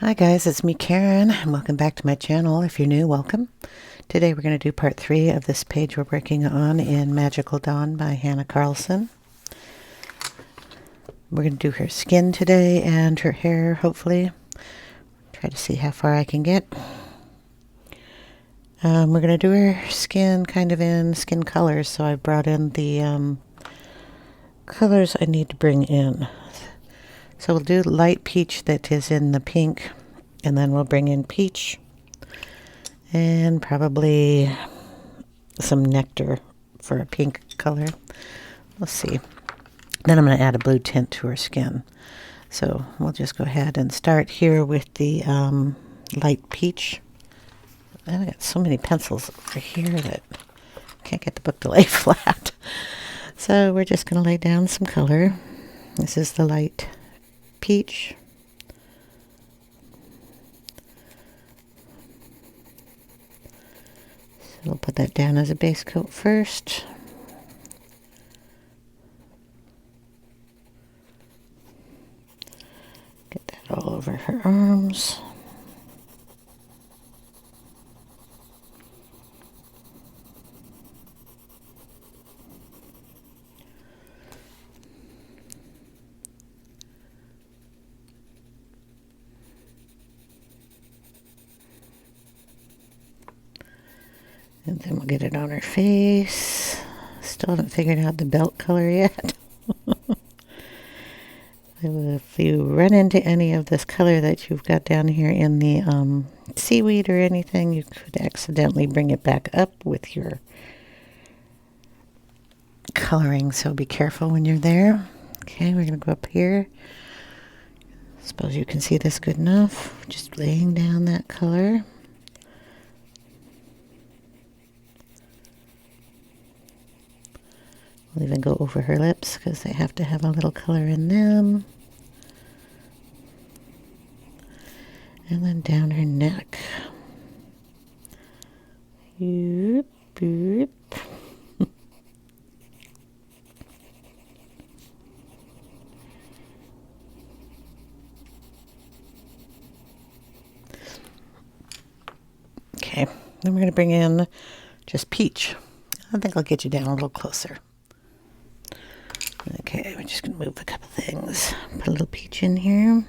Hi guys, it's me Karen, and welcome back to my channel. If you're new, welcome. Today we're going to do part 3 of this page we're working on in Magical Dawn by Hannah Carlson. We're going to do her skin today and her hair, hopefully. Try to see how far I can get. We're going to do her skin kind of in skin colors, so I brought in the colors I need to bring in. So we'll do light peach that is in the pink, and then we'll bring in peach and probably some nectar for a pink color. Let's see. Then I'm going to add a blue tint to her skin. So we'll just go ahead and start here with the light peach. I've got so many pencils over here that I can't get the book to lay flat. So we're just going to lay down some color. This is the light peach. So we'll put that down as a base coat first. Get that all over her arms. And then we'll get it on her face. Still haven't figured out the belt color yet. If you run into any of this color that you've got down here in the seaweed or anything, you could accidentally bring it back up with your coloring, so be careful when you're there. Okay, we're going to go up here. Suppose you can see this good enough. Just laying down that color. We'll even go over her lips because they have to have a little color in them. And then down her neck. Yoop, yoop. Okay, then we're going to bring in just peach. I think I'll get you down a little closer. Okay, we're just going to move a couple things. Put a little peach in here.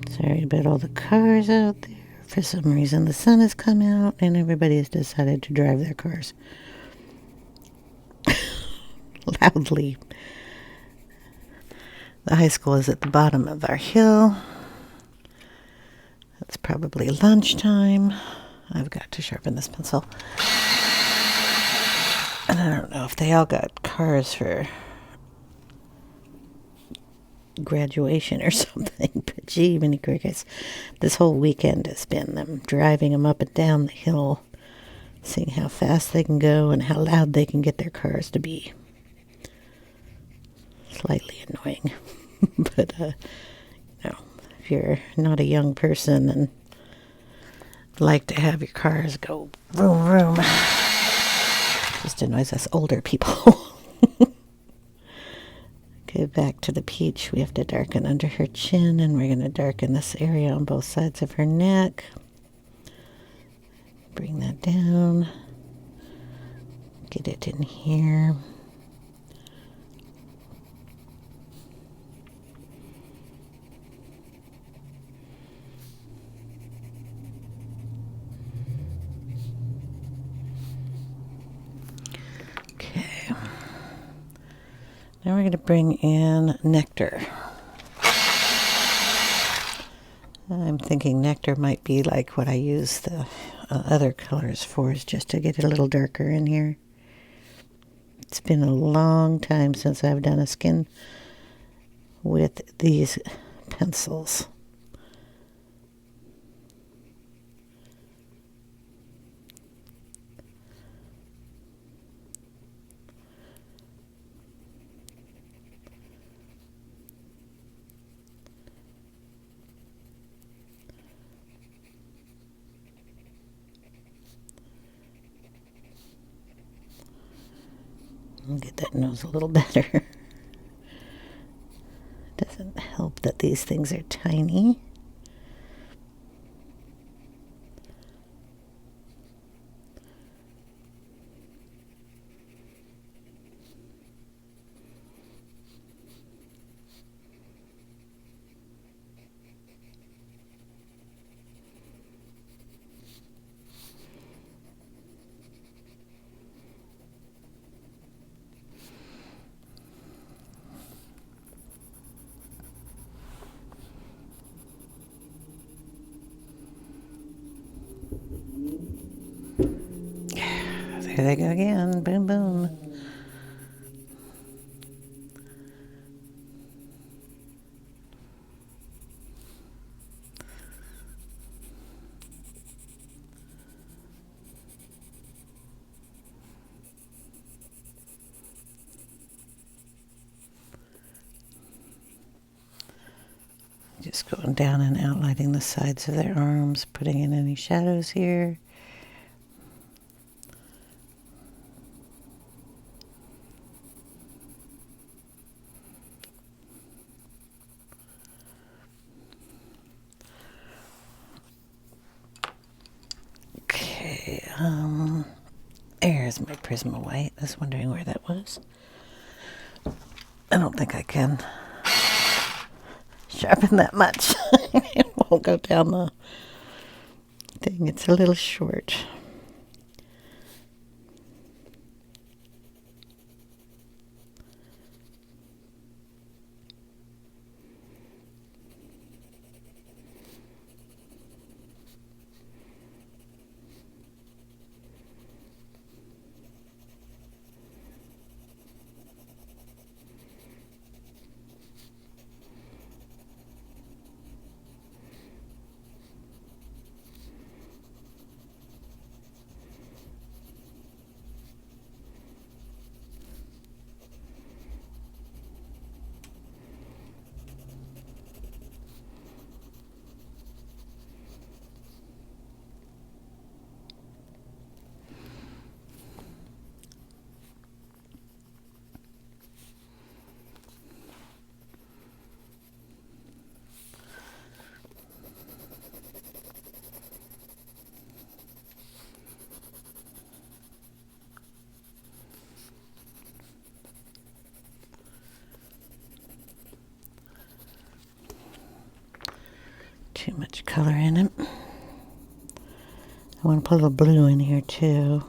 Sorry about all the cars out there. For some reason, the sun has come out and everybody has decided to drive their cars loudly. The high school is at the bottom of our hill. It's probably lunchtime. I've got to sharpen this pencil. And I don't know if they all got cars for graduation or something, but gee, many crickets. This whole weekend has been them driving them up and down the hill, seeing how fast they can go and how loud they can get their cars to be. Slightly annoying. But if you're not a young person and like to have your cars go vroom vroom, just annoys us older people. get back to the peach, we have to darken under her chin, and we're going to darken this area on both sides of her neck. Bring that down. Get it in here. Okay. Now we're going to bring in nectar. I'm thinking nectar might be like what I use the other colors for, is just to get it a little darker in here. It's been a long time since I've done a skin with these pencils. I'll get that nose a little better. Doesn't help that these things are tiny. There they go again. Boom, boom. Just going down and outlining the sides of their arms, putting in any shadows here. Okay, there's my Prisma white. I was wondering where that was. I don't think I can sharpen that much. It won't go down the thing. It's a little short. Too much color in it. I want to put a little blue in here too,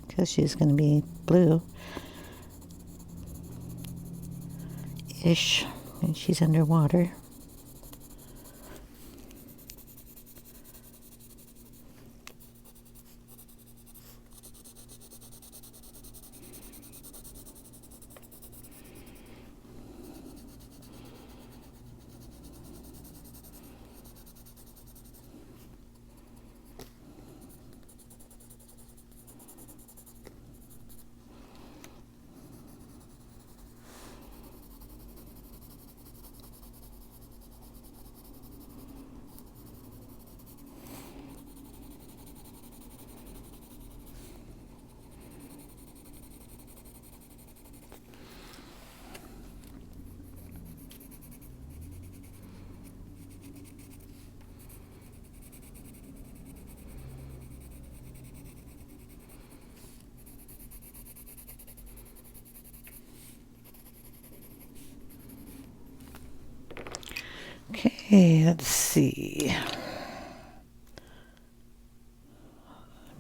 because she's going to be blue-ish, and she's underwater. Okay, let's see.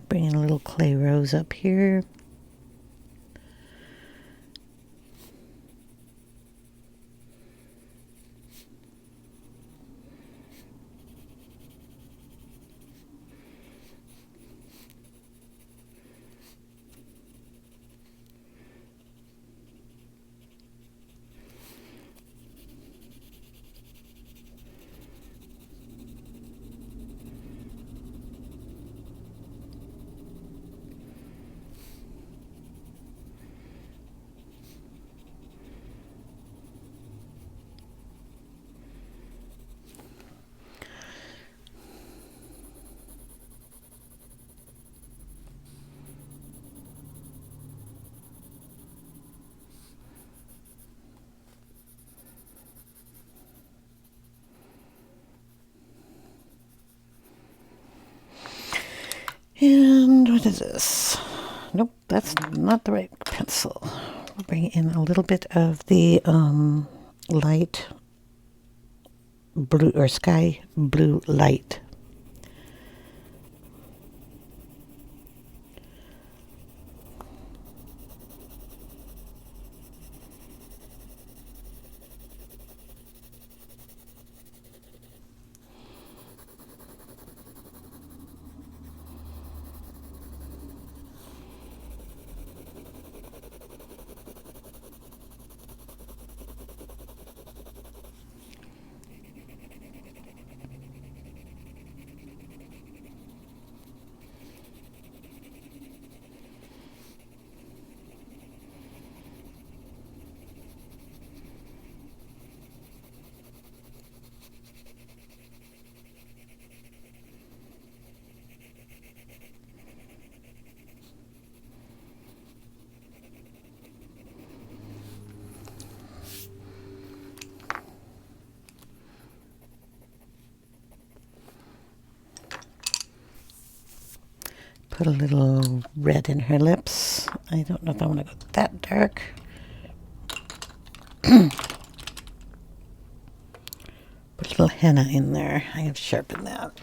Bringing a little clay rose up here. And what is this? Nope, that's not the right pencil. We'll bring in a little bit of the light blue or sky blue light. Put a little red in her lips. I don't know if I want to go that dark. Put a little henna in there. I have sharpened that.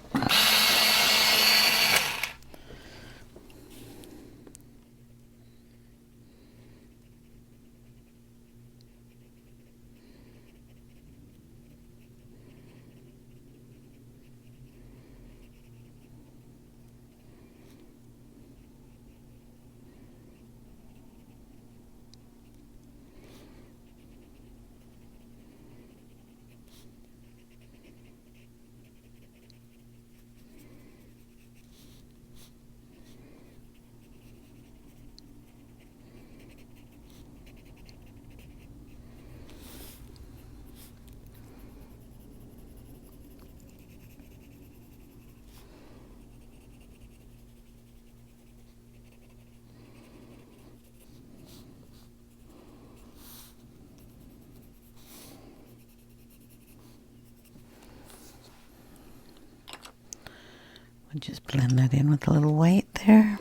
We'll just blend that in with a little white there.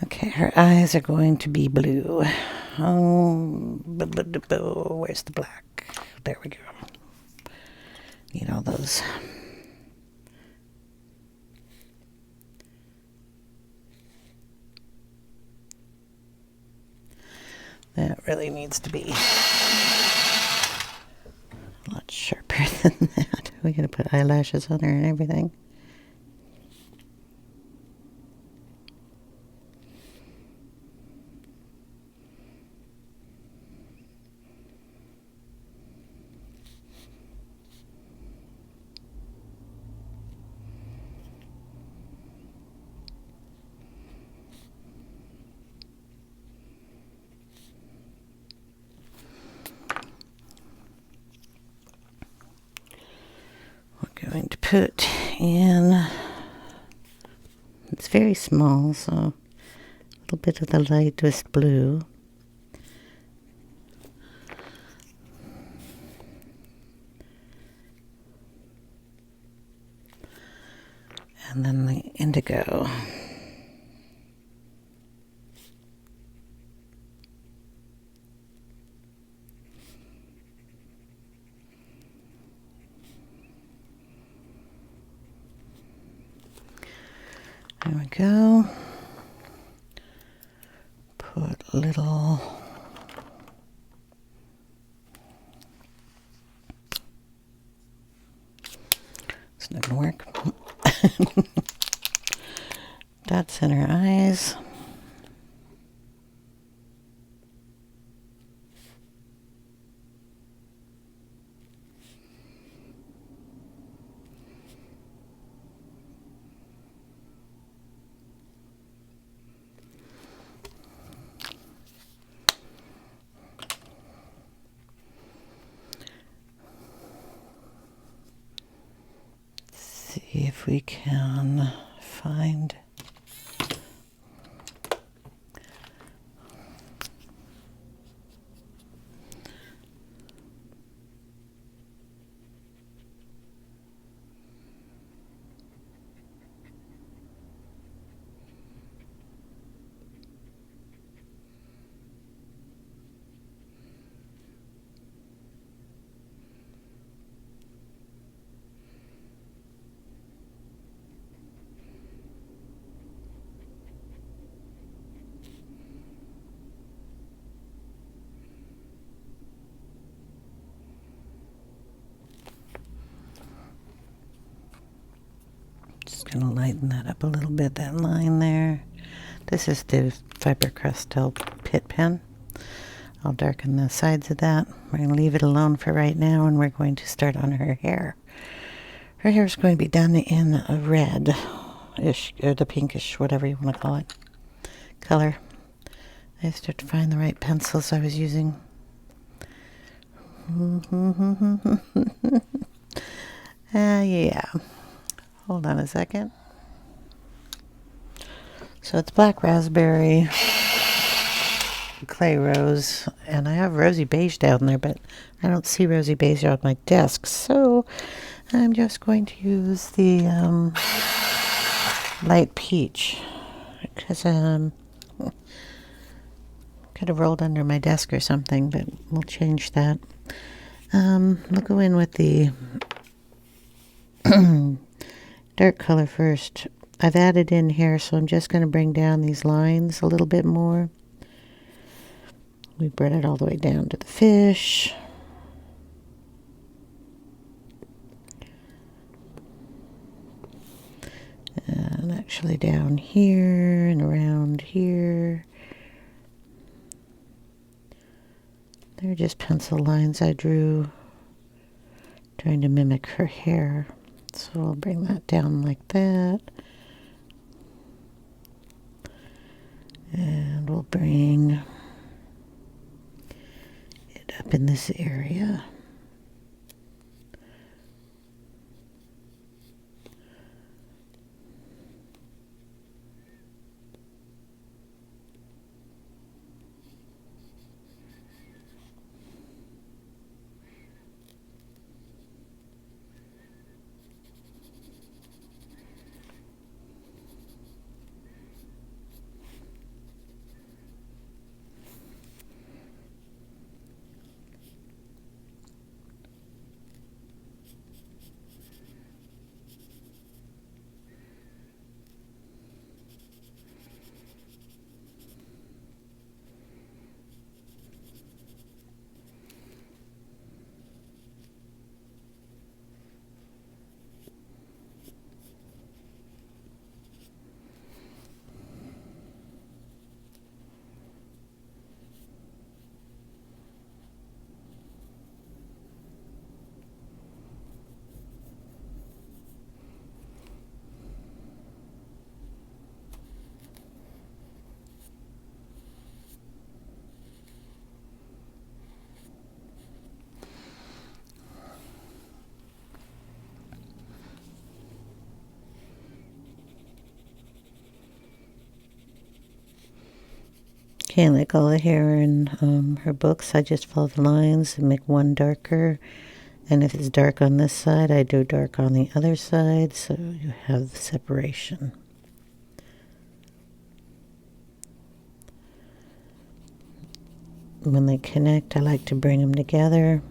Okay, her eyes are going to be blue. Where's the black? There we go. Need all those. That really needs to be a lot sharper than that. We gotta put eyelashes on her and everything. Going to put in, it's very small, so little bit of the lightest blue. And then the indigo. There we go. Put little it's not gonna work. Dots in her eyes. See if we can find just going to lighten that up a little bit, that line there. This is the Faber-Castell Pit Pen. I'll darken the sides of that. We're going to leave it alone for right now, and we're going to start on her hair. Her hair is going to be done in a red-ish, or the pinkish, whatever you want to call it, color. I just have to find the right pencils I was using. Yeah. Hold on a second. So it's black raspberry, clay rose, and I have Rosy Beige down there, but I don't see Rosy Beige on my desk, so I'm just going to use the light peach, because could have rolled under my desk or something, but we'll change that. We'll go in with the dark color first. I've added in here, so I'm just going to bring down these lines a little bit more. We brought it all the way down to the fish. And actually down here and around here. They're just pencil lines I drew, trying to mimic her hair. So I'll bring that down like that. And we'll bring it up in this area. Okay, like all the hair in her books, I just follow the lines and make one darker. And if it's dark on this side, I do dark on the other side, so you have the separation. When they connect, I like to bring them together.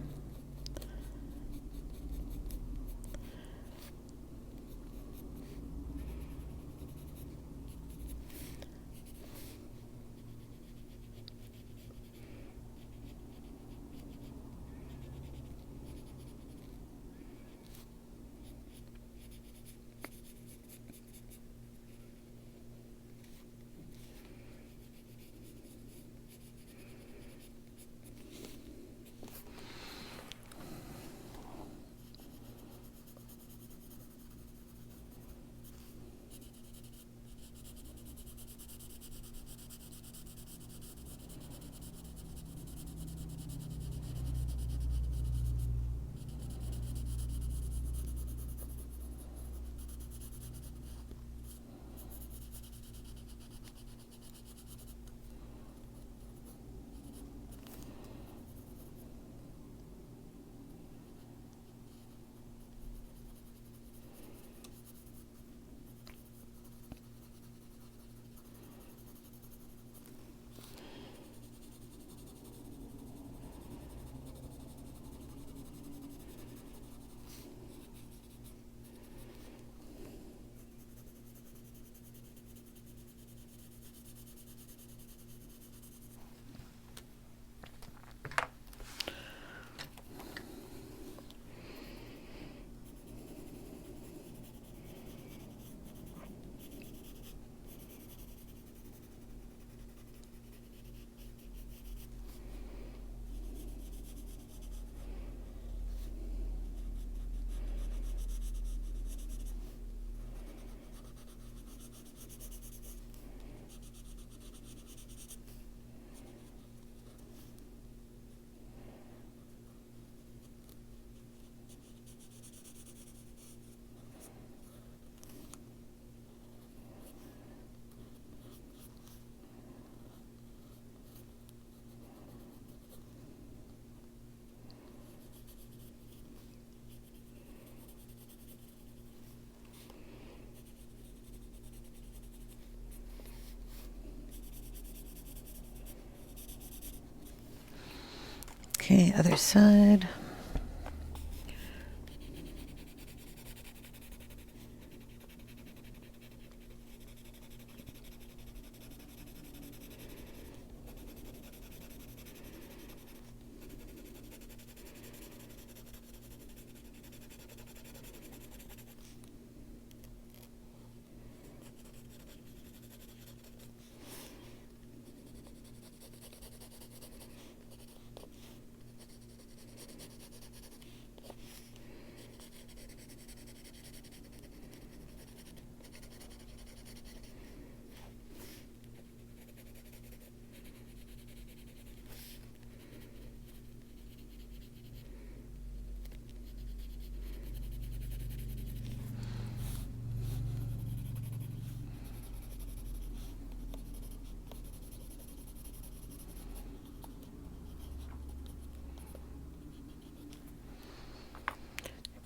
Okay, other side.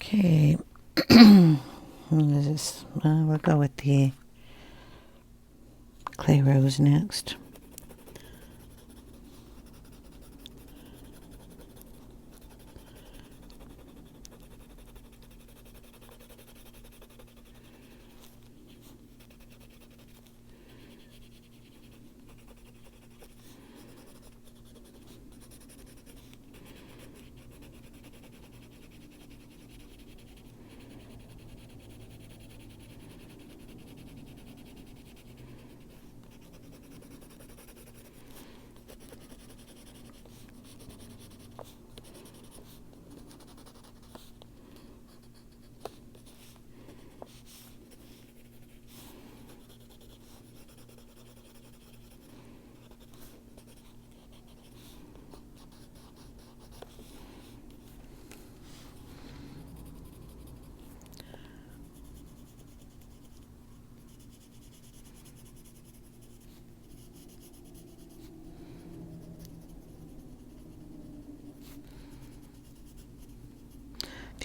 Okay, we'll go with the clay rose next.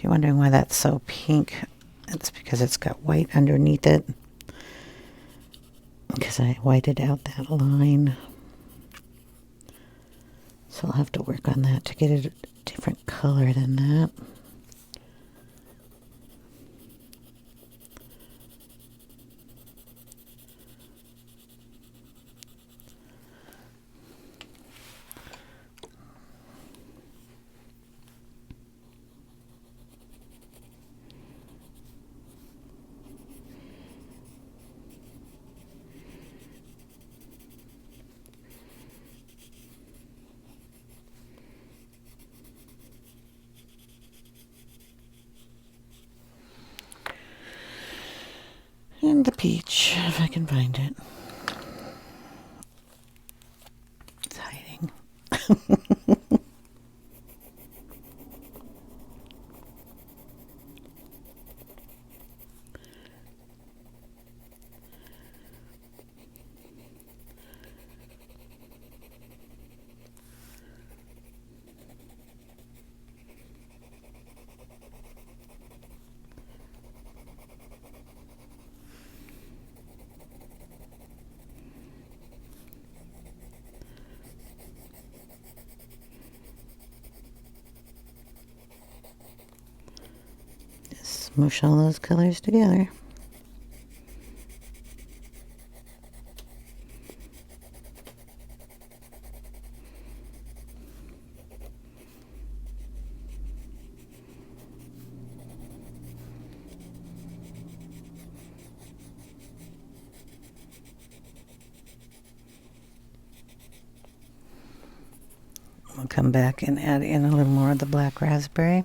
If you're wondering why that's so pink, it's because it's got white underneath it. Because I whited out that line. So I'll have to work on that to get a different color than that. And the peach, if I can find it. It's hiding. Smush all those colors together. We'll come back and add in a little more of the black raspberry.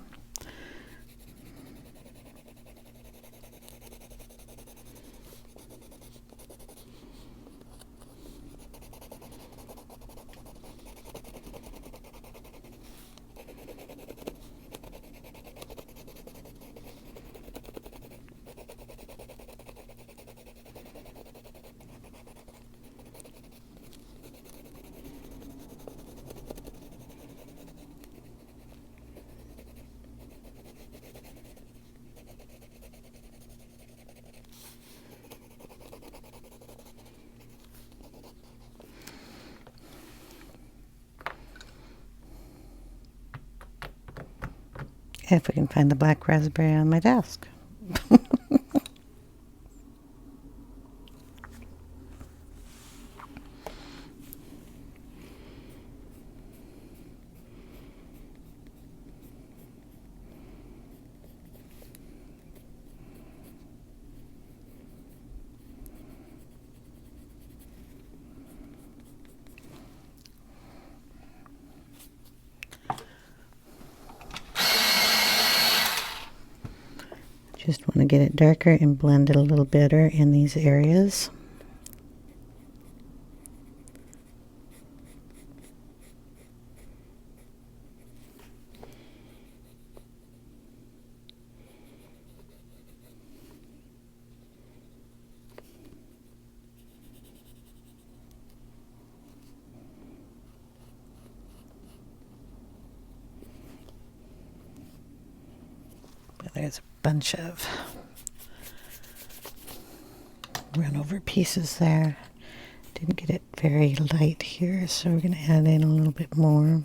If we can find the black raspberry on my desk. Just want to get it darker and blend it a little better in these areas. There's a bunch of run over pieces there. Didn't get it very light here, so we're going to add in a little bit more.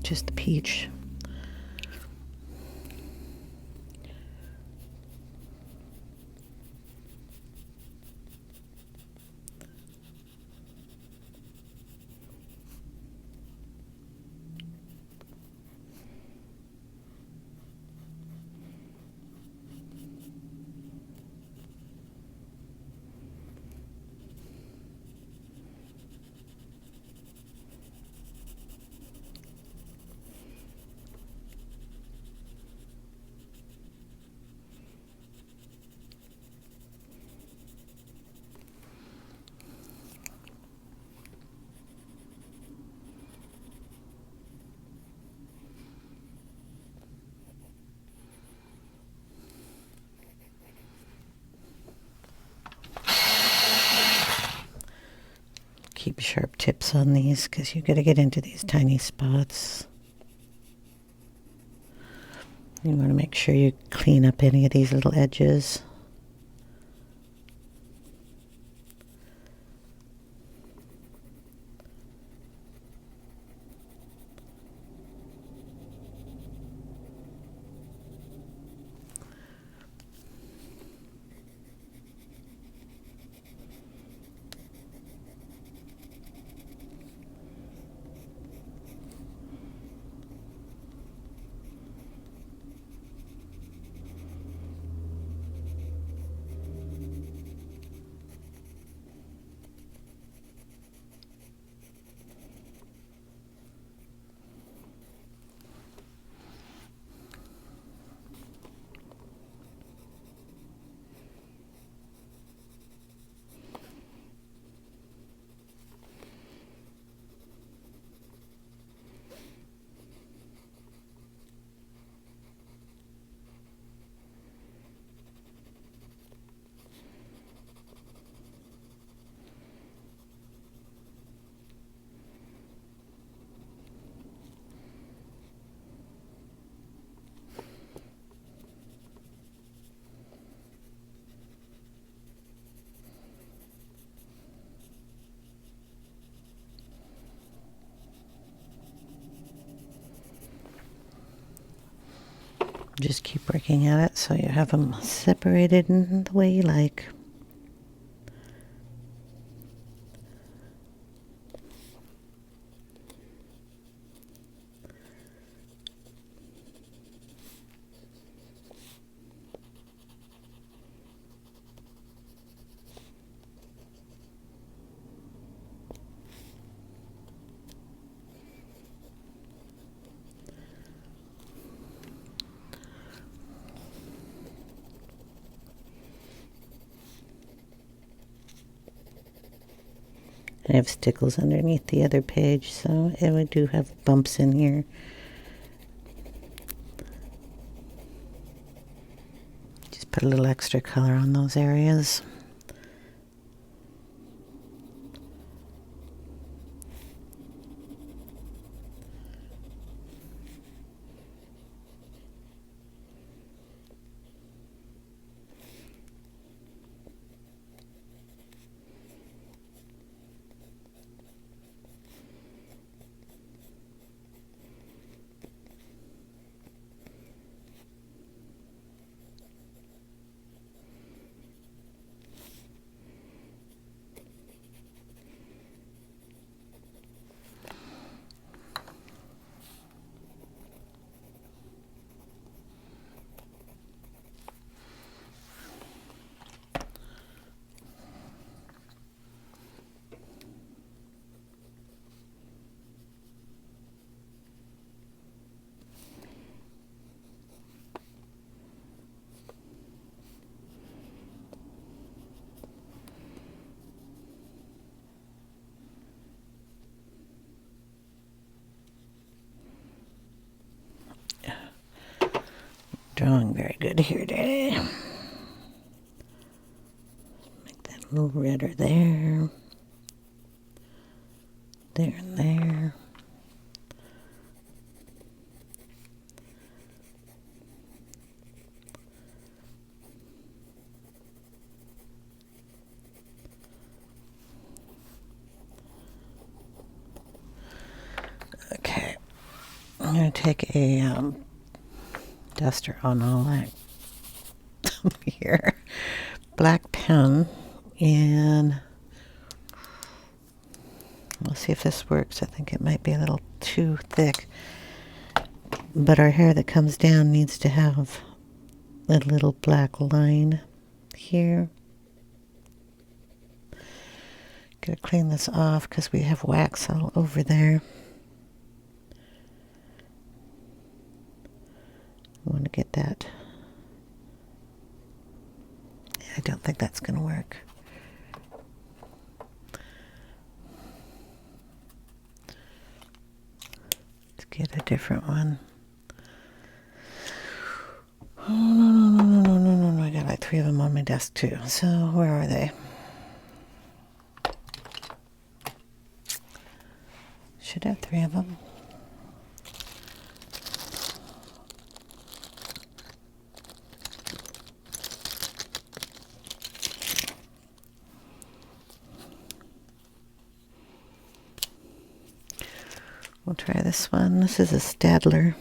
Just the peach. keep sharp tips on these because you got to get into these tiny spots. You want to make sure you clean up any of these little edges. Just keep working at it so you have them separated in the way you like. I have stickles underneath the other page, so I do have bumps in here. Just put a little extra color on those areas. Drawing very good here today. Make that a little redder there. There and there. Okay. I'm going to take a duster on all that here, black pen, and we'll see if this works. I think it might be a little too thick, but our hair that comes down needs to have a little black line here. Gotta clean this off because we have wax all over there. I want to get that. I don't think that's going to work. Let's get a different one. Oh, no. I got like 3 of them on my desk too. So where are they? Should have 3 of them. We'll try this one. This is a Stadler.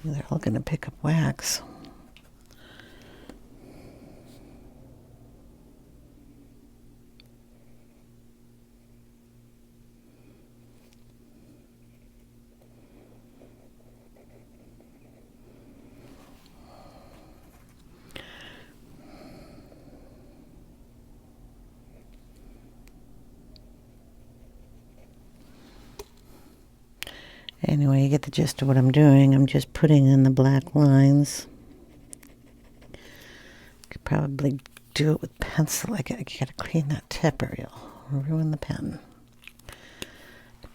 They're all going to pick up wax. Anyway, you get the gist of what I'm doing. I'm just putting in the black lines. Could probably do it with pencil. I gotta clean that tip or you'll ruin the pen.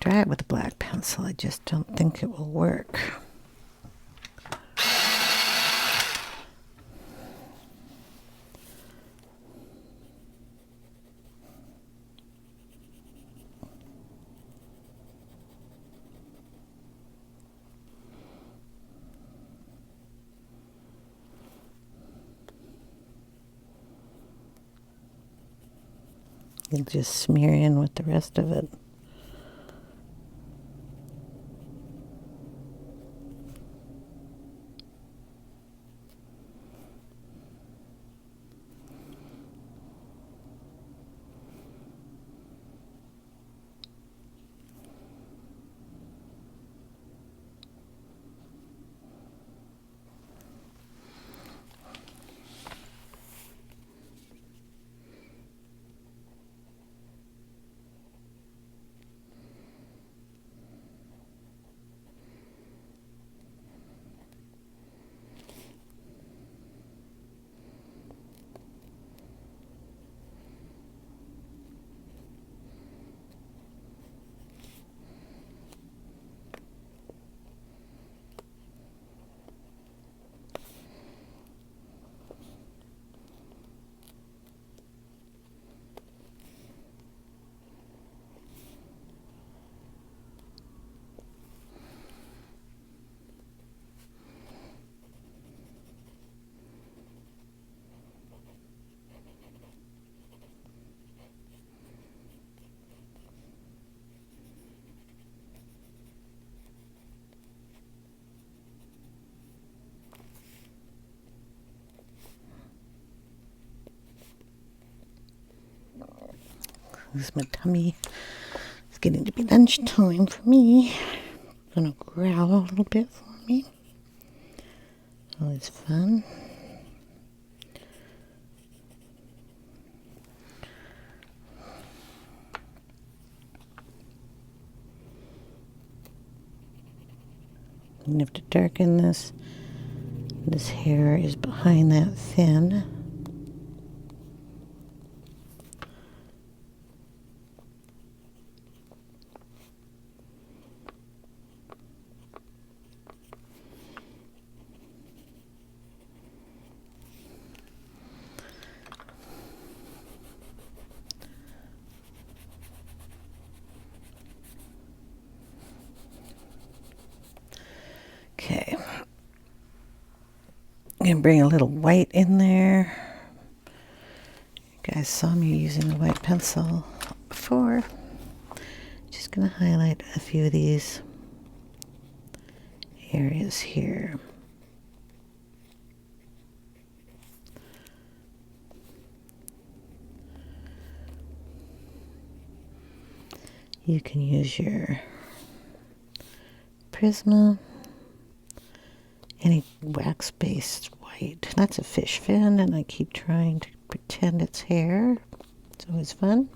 Try it with a black pencil. I just don't think it will work. You'll just smear in with the rest of it. Because my tummy is getting to be lunchtime for me. Gonna growl a little bit for me. Always fun. You have to darken this. This hair is behind that fin. Okay, I'm going to bring a little white in there. You guys saw me using the white pencil before. Just going to highlight a few of these areas here. You can use your Prisma. Any wax-based white. That's a fish fin, and I keep trying to pretend it's hair. It's always fun.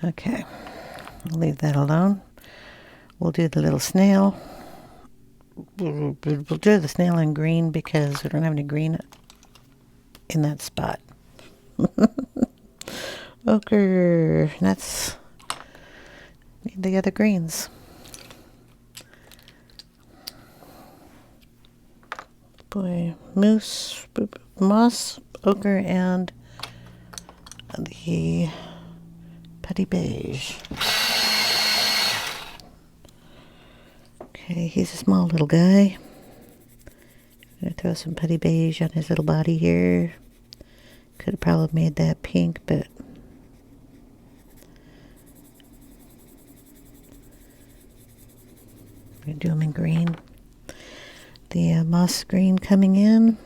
Okay, I'll leave that alone. We'll do the little snail. We'll do the snail in green because we don't have any green in that spot. Ochre. That's need the other greens. Boy, moose, moss, ochre, and the Putty Beige. Okay, he's a small little guy. I'm gonna throw some Putty Beige on his little body here. Could have probably made that pink, but I'm gonna do them in green. The moss green coming in.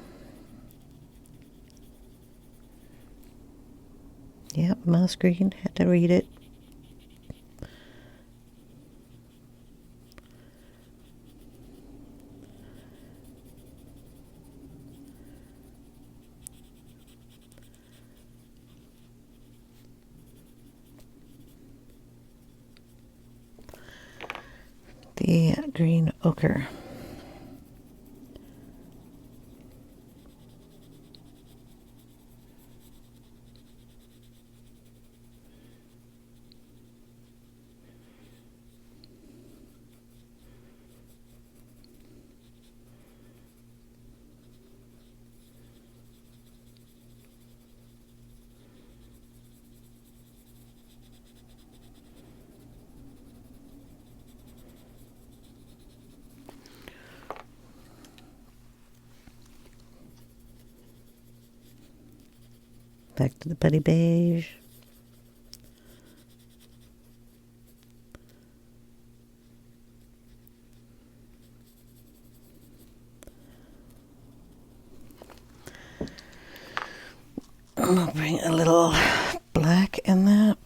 Yep, moss green. Had to read it. The green ochre. Back to the Putty Beige. I'll bring a little black in that.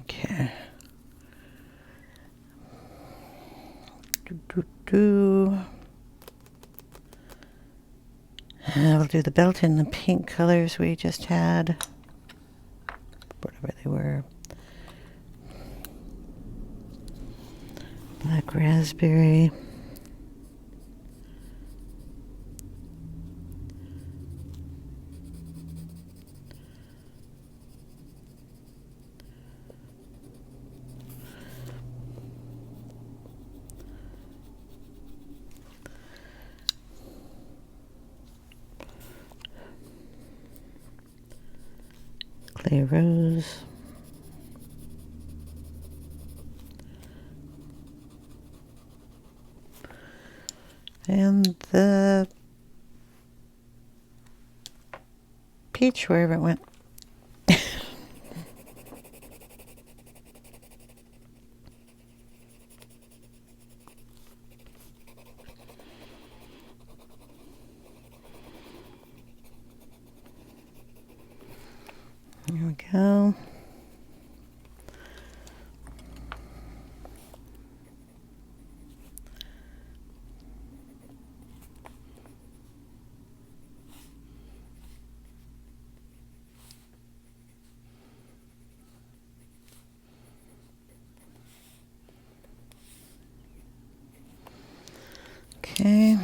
Okay. We'll do the belt in the pink colors we just had. Whatever they were. Black raspberry. Clay rose. And the peach, wherever it went. There we go. Okay,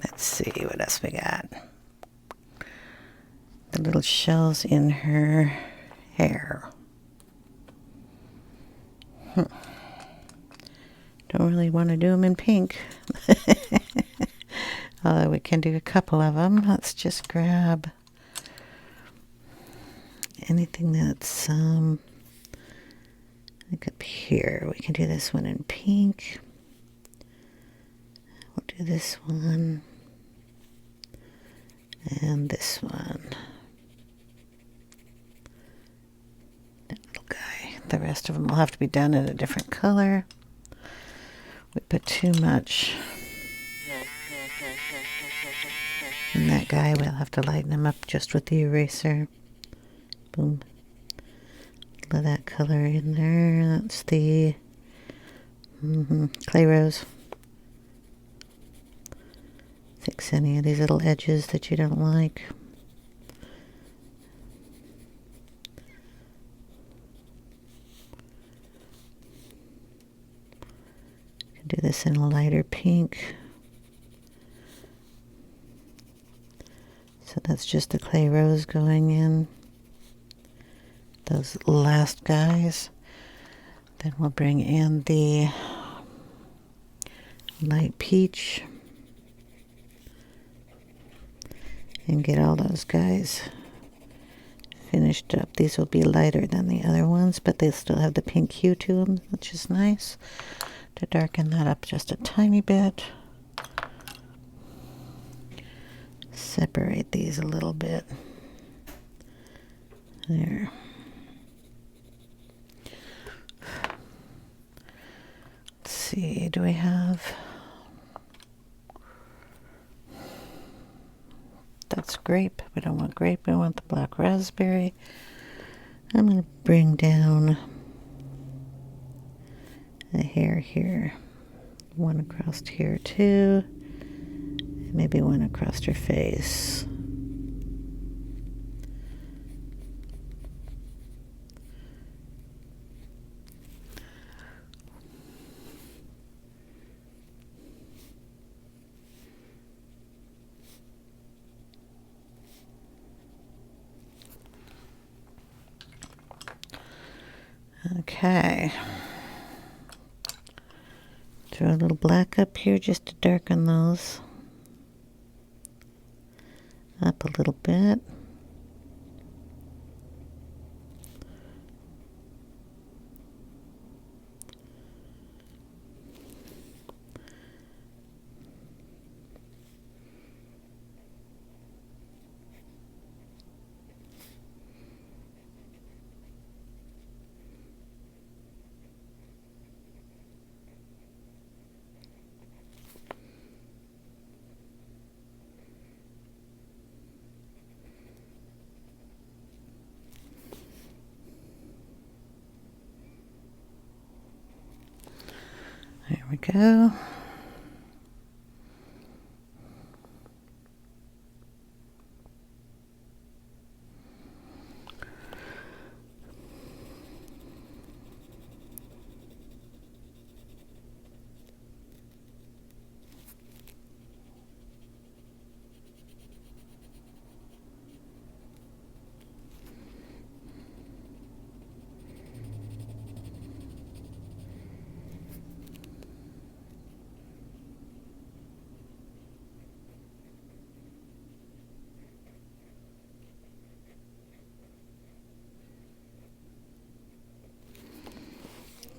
let's see what else we got. The little shells in her hair. Don't really want to do them in pink. Although we can do a couple of them. Let's just grab anything that's like up here. We can do this one in pink. We'll do this one and this one. That little guy. The rest of them will have to be done in a different color. We put too much And that guy, we'll have to lighten him up just with the eraser. Boom. Let that color in there. That's the clay rose. Fix any of these little edges that you don't like. Do this in a lighter pink. So that's just the clay rose going in. Those last guys. Then we'll bring in the light peach and get all those guys finished up. These will be lighter than the other ones, but they still have the pink hue to them, which is nice. To darken that up just a tiny bit. Separate these a little bit. There. Let's see, do we have... That's grape. We don't want grape, we want the black raspberry. I'm going to bring down a hair here. One across here too. And maybe one across her face. Okay. Throw a little black up here just to darken those up a little bit. There we go.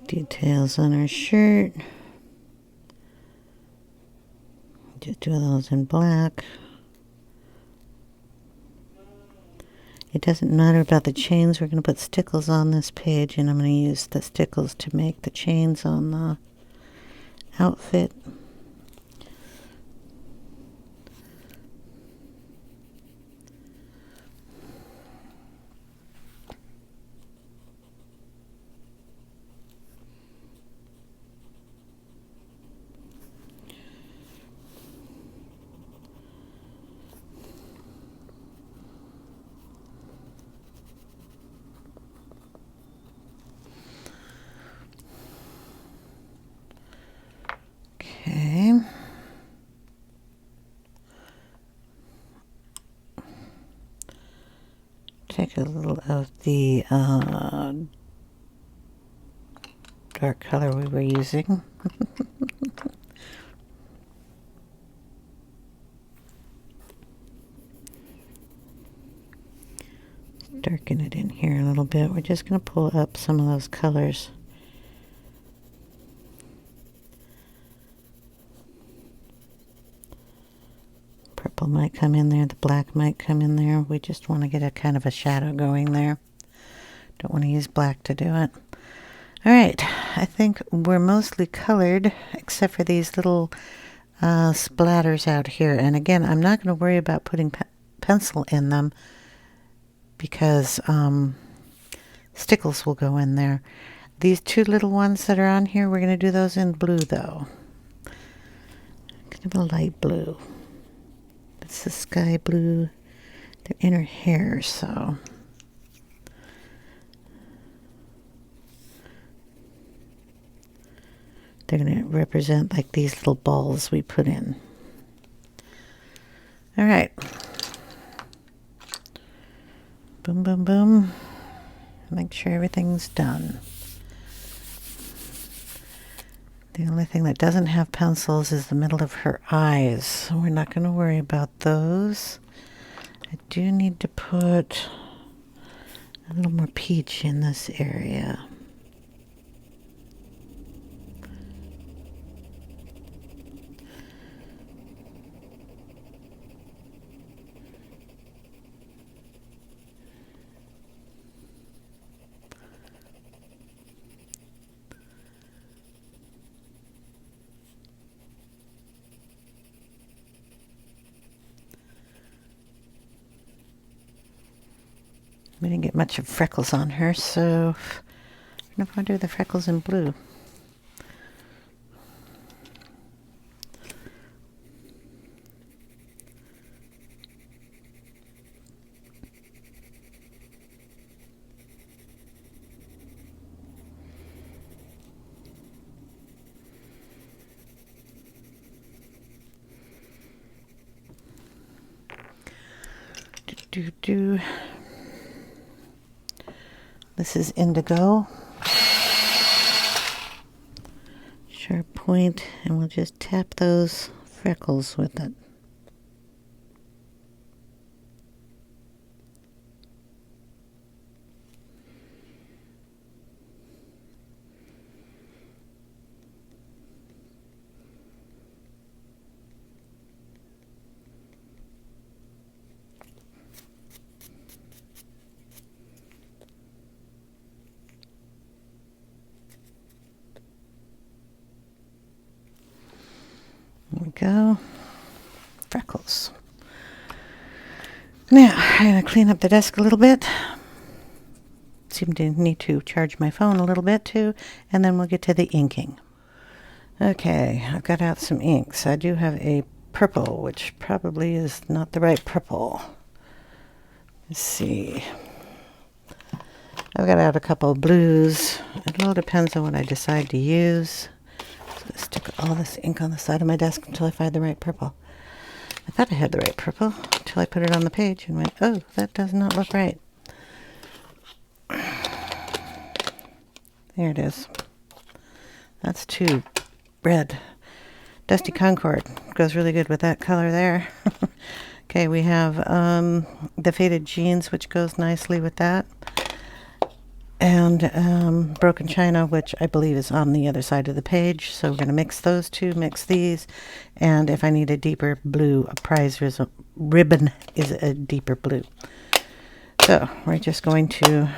Details on our shirt. Just do those in black. It doesn't matter about the chains. We're going to put stickles on this page, and I'm going to use the stickles to make the chains on the outfit. Okay. Take a little of the dark color we were using. Darken it in here a little bit. We're just going to pull up some of those colors. Purple might come in there, the black might come in there. We just want to get a kind of a shadow going there. Don't want to use black to do it. All right, I think we're mostly colored except for these little splatters out here. And again, I'm not going to worry about putting pencil in them because stickles will go in there. These two little ones that are on here, we're going to do those in blue though. Kind of a light blue. It's the sky blue. They're in her hair, so. They're going to represent like these little balls we put in. All right. Boom, boom, boom. Make sure everything's done. The only thing that doesn't have pencils is the middle of her eyes, so we're not going to worry about those. I do need to put a little more peach in this area. We didn't get much of freckles on her, so I don't know if I'll do the freckles in blue. This is Indigo. Sharp point, and we'll just tap those freckles with it. There we go. Freckles. Now, I'm going to clean up the desk a little bit. Seem to need to charge my phone a little bit too, and then we'll get to the inking. Okay, I've got out some inks. I do have a purple, which probably is not the right purple. Let's see. I've got out a couple of blues. It all depends on what I decide to use. Stick all this ink on the side of my desk until I find the right purple. I thought I had the right purple until I put it on the page and went, oh, that does not look right. There it is. That's too red. Dusty Concord goes really good with that color there. Okay, we have the Faded Jeans, which goes nicely with that. And Broken China, which I believe is on the other side of the page. So we're going to mix those two, mix these. And if I need a deeper blue, a prize ribbon is a deeper blue. So we're just going to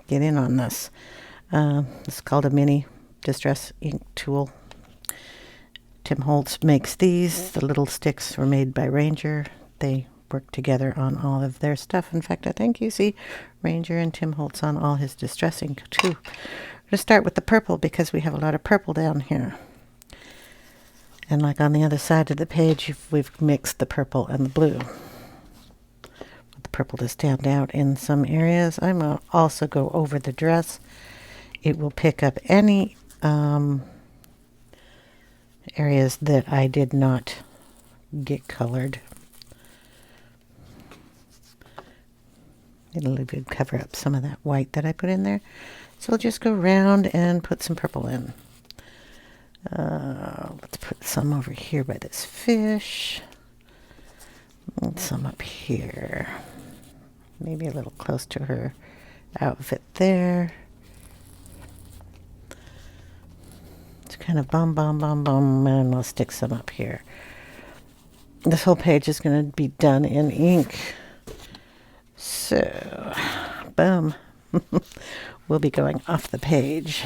get in on this. It's called a mini distress ink tool. Tim Holtz makes these. The little sticks were made by Ranger. They work together on all of their stuff. In fact, I think you see Ranger and Tim Holtz on all his distress ink too. We're going to start with the purple because we have a lot of purple down here. And like on the other side of the page, we've mixed the purple and the blue. The purple to stand out in some areas. I'm going to also go over the dress. It will pick up any areas that I did not get colored. It'll even cover up some of that white that I put in there. So we'll just go around and put some purple in. Let's put some over here by this fish. And some up here. Maybe a little close to her outfit there. It's kind of bum, bum, bum, bum, and we'll stick some up here. This whole page is going to be done in ink. So, boom. We'll be going off the page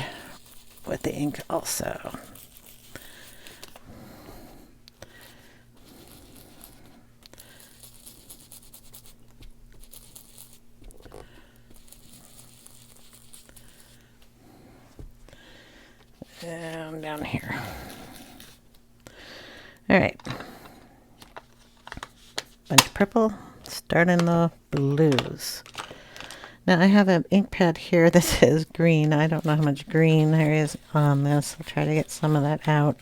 with the ink also. down here. All right. Bunch of purple. Starting the blues. Now I have an ink pad here that says green. I don't know how much green there is on this. I'll try to get some of that out.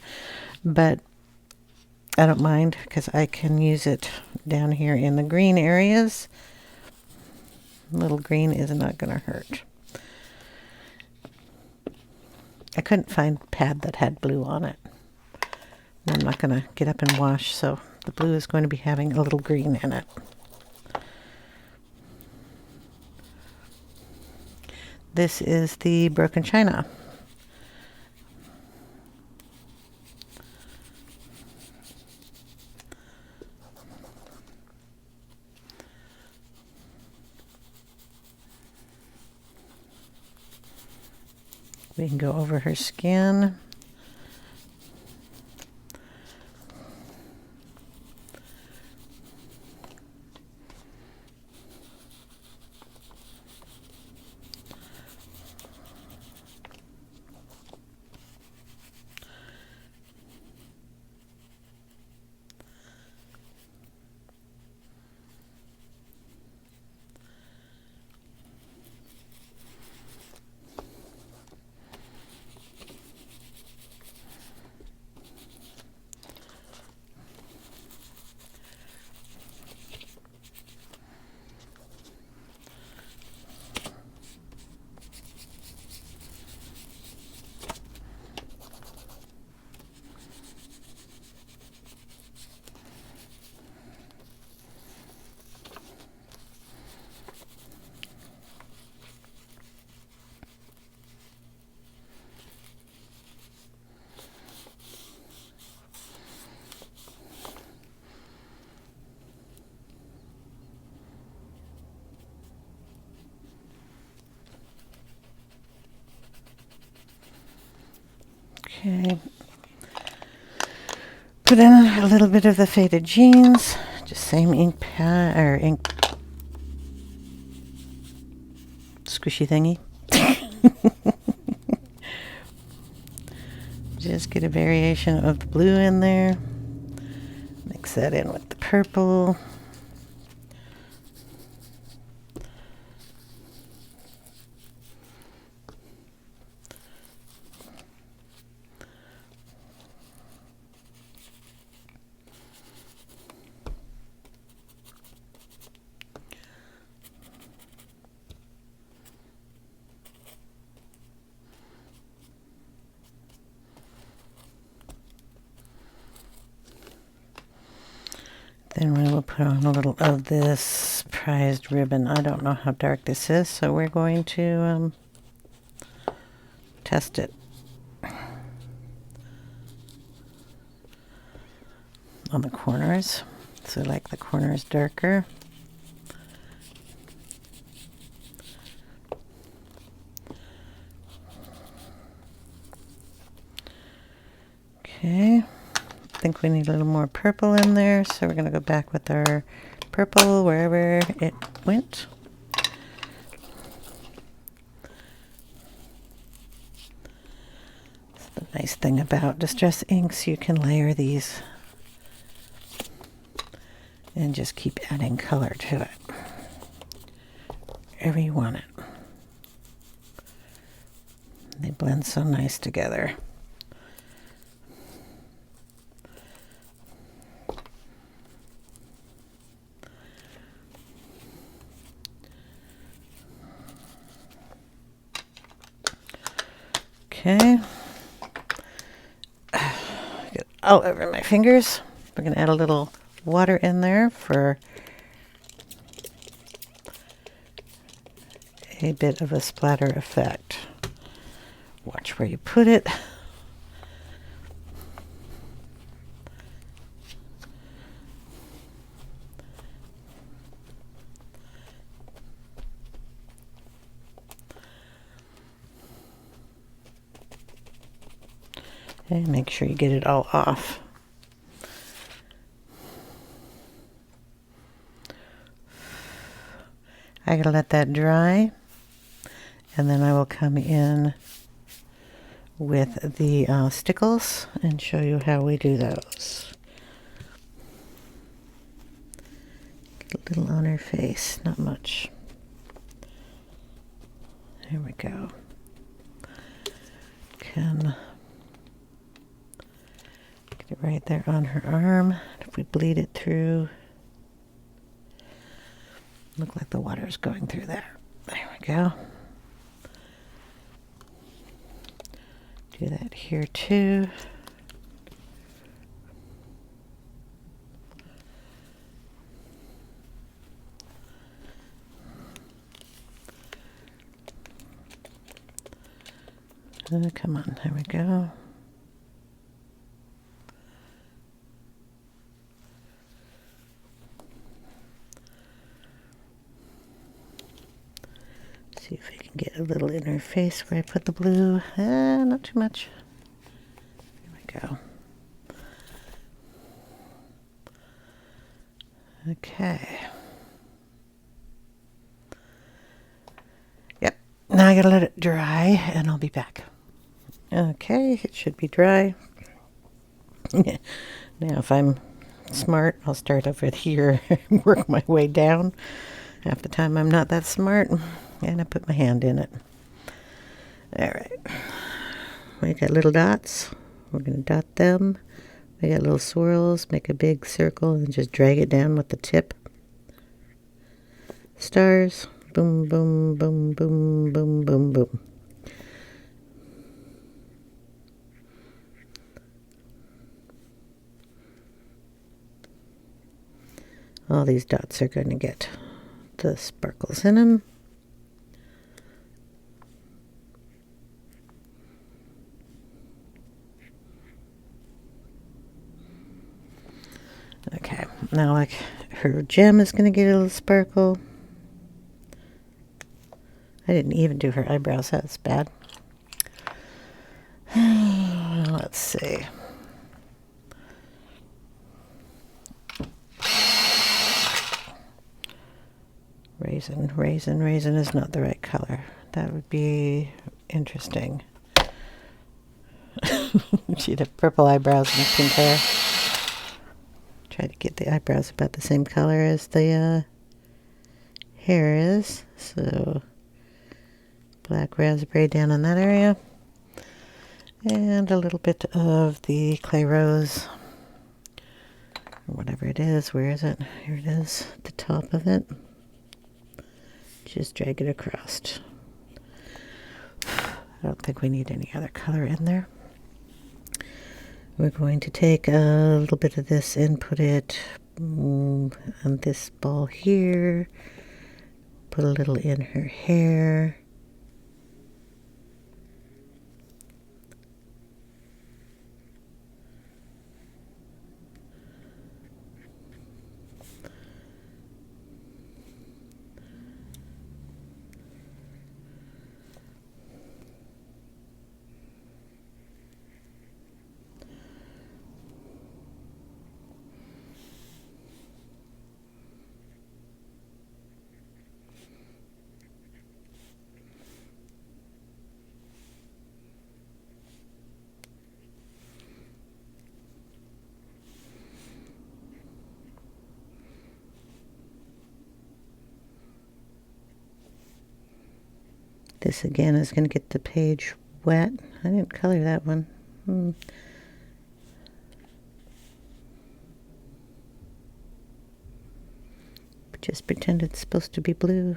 But I don't mind because I can use it down here in the green areas. Little green is not going to hurt. I couldn't find a pad that had blue on it. I'm not going to get up and wash, so the blue is going to be having a little green in it. This is the Broken China. We can go over her skin. Okay, put in a little bit of the Faded Jeans, just same ink pad or ink squishy thingy. Just get a variation of the blue in there, mix that in with the purple. Then we will put on a little of this prized ribbon. I don't know how dark this is, so we're going to test it on the corners. So like the corners darker. Okay. I think we need a little more purple in there, so we're going to go back with our purple wherever it went. That's the nice thing about Distress inks, you can layer these and just keep adding color to it wherever you want it. They blend so nice together. Okay, get all over my fingers. We're going to add a little water in there for a bit of a splatter effect. Watch where you put it. And make sure you get it all off. I gotta let that dry, and then I will come in with the stickles and show you how we do those. Get a little on her face, not much. There we go. Can get it right there on her arm. If we bleed it through, look like the water's going through there. There we go. Do that here too. Come on, there we go. See if we can get a little in her face where I put the blue. Not too much. There we go. Okay. Yep. Now I gotta let it dry and I'll be back. Okay, it should be dry. Now if I'm smart, I'll start over here and work my way down. Half the time I'm not that smart and I put my hand in it. Alright. We got little dots. We're going to dot them. We got little swirls. Make a big circle and just drag it down with the tip. Stars. Boom, boom, boom, boom, boom, boom, boom. All these dots are going to get the sparkles in them. Okay, now like her gem is going to get a little sparkle. I didn't even do her eyebrows, that's bad. Let's see. Raisin is not the right color. That would be interesting. She'd have purple eyebrows and pink hair. Try to get the eyebrows about the same color as the hair is. So black raspberry down in that area. And a little bit of the clay rose. Or whatever it is. Where is it? Here it is. At the top of it. Just drag it across. I don't think we need any other color in there. We're going to take a little bit of this and put it on this ball here. Put a little in her hair. This again is going to get the page wet. I didn't color that one. Just pretend it's supposed to be blue.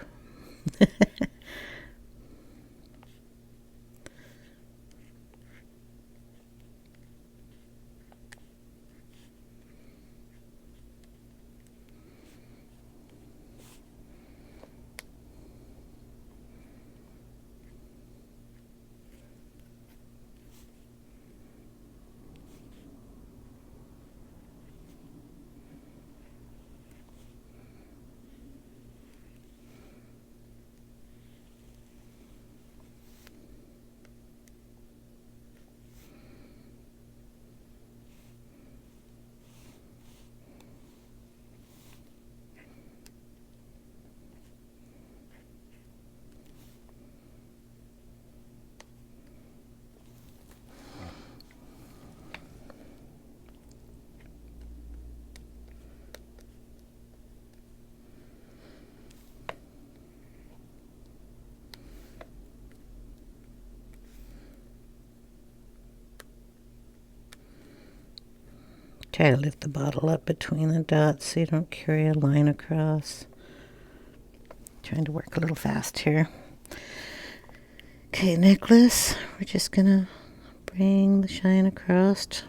Try to lift the bottle up between the dots so you don't carry a line across. Trying to work a little fast here. Okay, necklace. We're just gonna bring the shine across.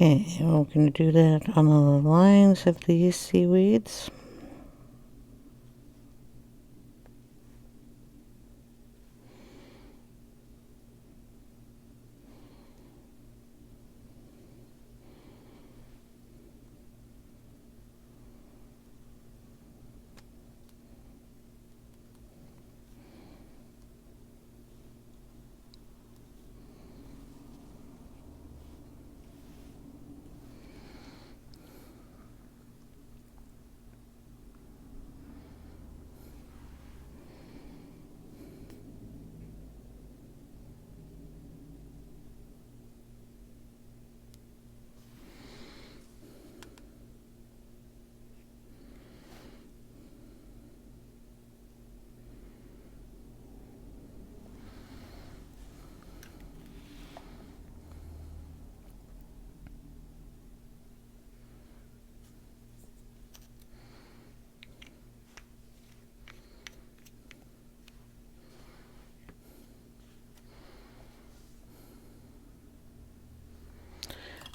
Okay, we're going to do that on the lines of these seaweeds.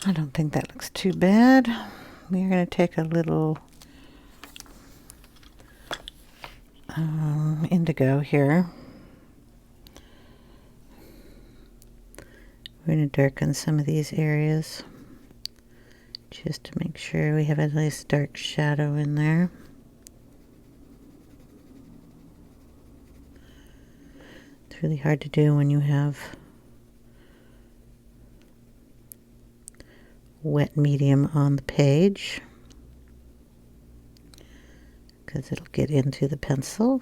I don't think that looks too bad. We're going to take a little indigo here. We're going to darken some of these areas just to make sure we have a nice dark shadow in there. It's really hard to do when you have wet medium on the page because it'll get into the pencil.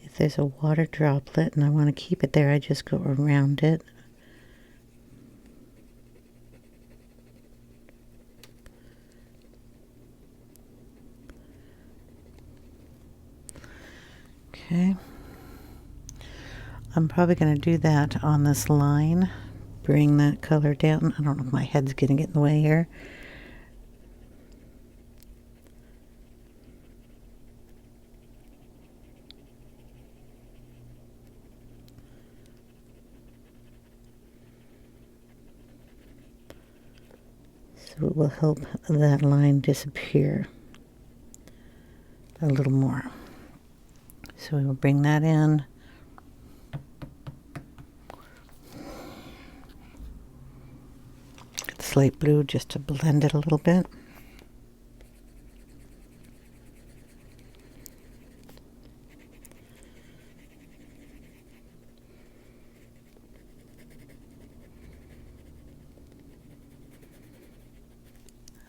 If there's a water droplet and I want to keep it there, I just go around it. Okay. I'm probably going to do that on this line. Bring that color down. I don't know if my head's going to get in the way here. So it will help that line disappear a little more. So we will bring that in. slate blue just to blend it a little bit.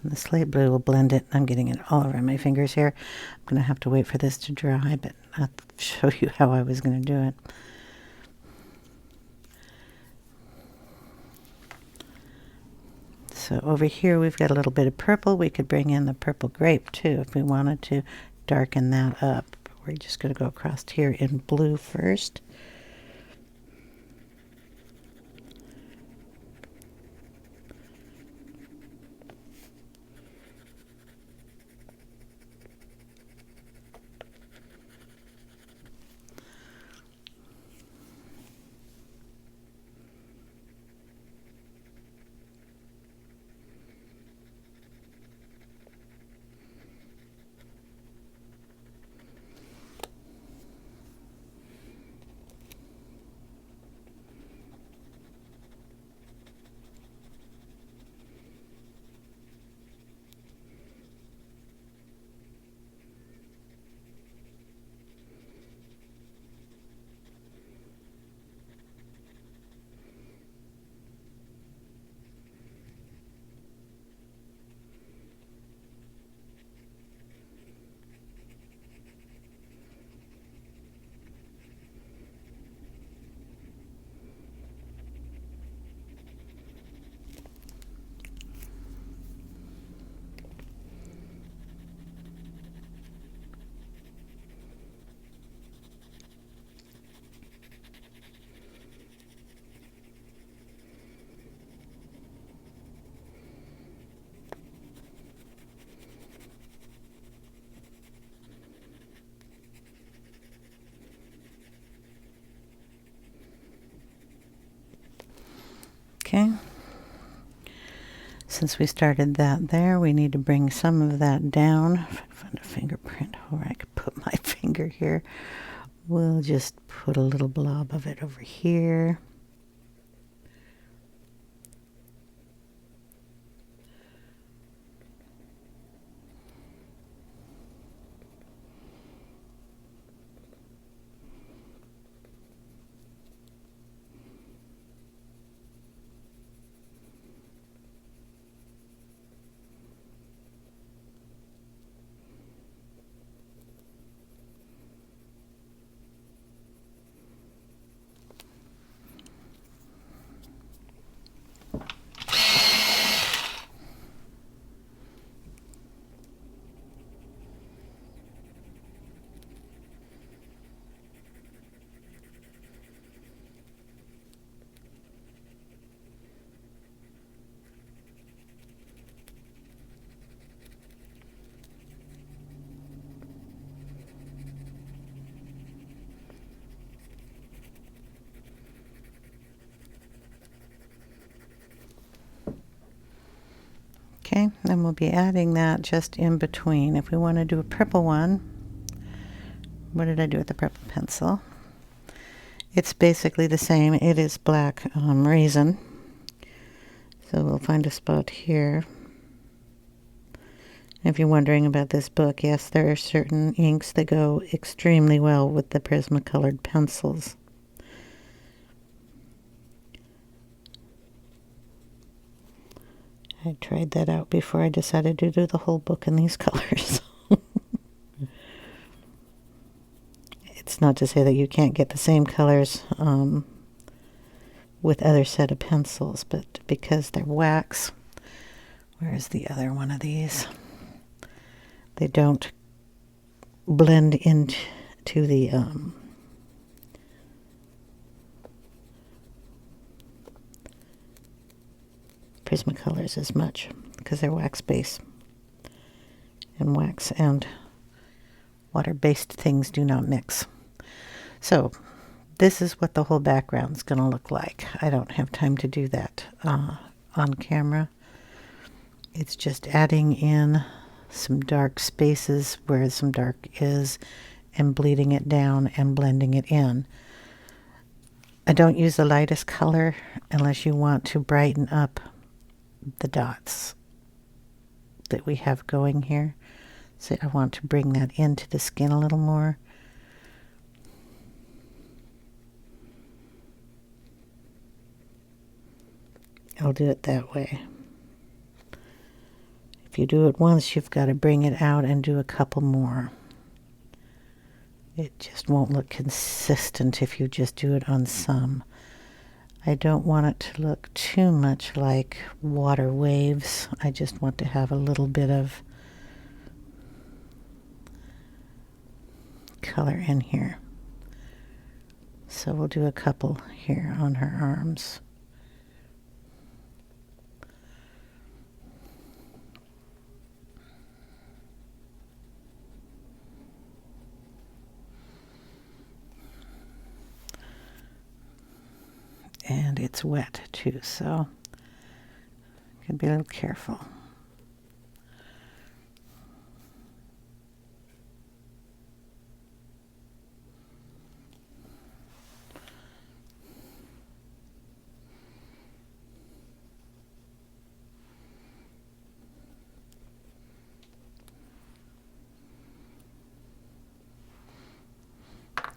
And the slate blue will blend it. I'm getting it all around my fingers here. I'm going to have to wait for this to dry, but I'll show you how I was going to do it. So over here we've got a little bit of purple. We could bring in the purple grape too if we wanted to darken that up. We're just going to go across here in blue first. Okay, since we started that there, we need to bring some of that down. If I find a fingerprint where I could put my finger here, we'll just put a little blob of it over here. Okay, then we'll be adding that just in between. If we want to do a purple one, what did I do with the purple pencil? It's basically the same. It is black raisin. So we'll find a spot here. If you're wondering about this book, yes, there are certain inks that go extremely well with the Prismacolored pencils. I tried that out before I decided to do the whole book in these colors. It's not to say that you can't get the same colors with other set of pencils, but because they're wax, where's the other one of these? They don't blend into the Prismacolors as much because they're wax base, and wax and water-based things do not mix. So this is what the whole background's going to look like. I don't have time to do that on camera. It's just adding in some dark spaces where some dark is and bleeding it down and blending it in. I don't use the lightest color unless you want to brighten up the dots that we have going here. So I want to bring that into the skin a little more. I'll do it that way. If you do it once, you've got to bring it out and do a couple more. It just won't look consistent if you just do it on some. I don't want it to look too much like water waves. I just want to have a little bit of color in here. So we'll do a couple here on her arms. And it's wet too, so you can be a little careful.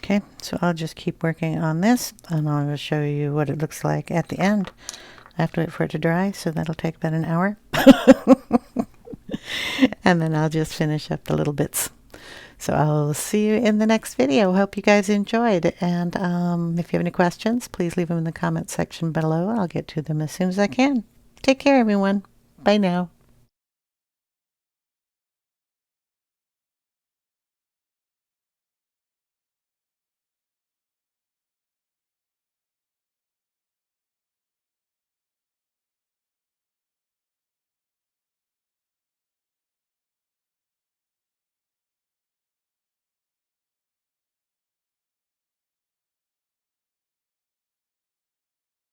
Okay, so I'll just keep working on this, and I'll show you what it looks like at the end. I have to wait for it to dry, so that'll take about an hour. And then I'll just finish up the little bits. So I'll see you in the next video. Hope you guys enjoyed. And if you have any questions, please leave them in the comment section below. I'll get to them as soon as I can. Take care, everyone. Bye now.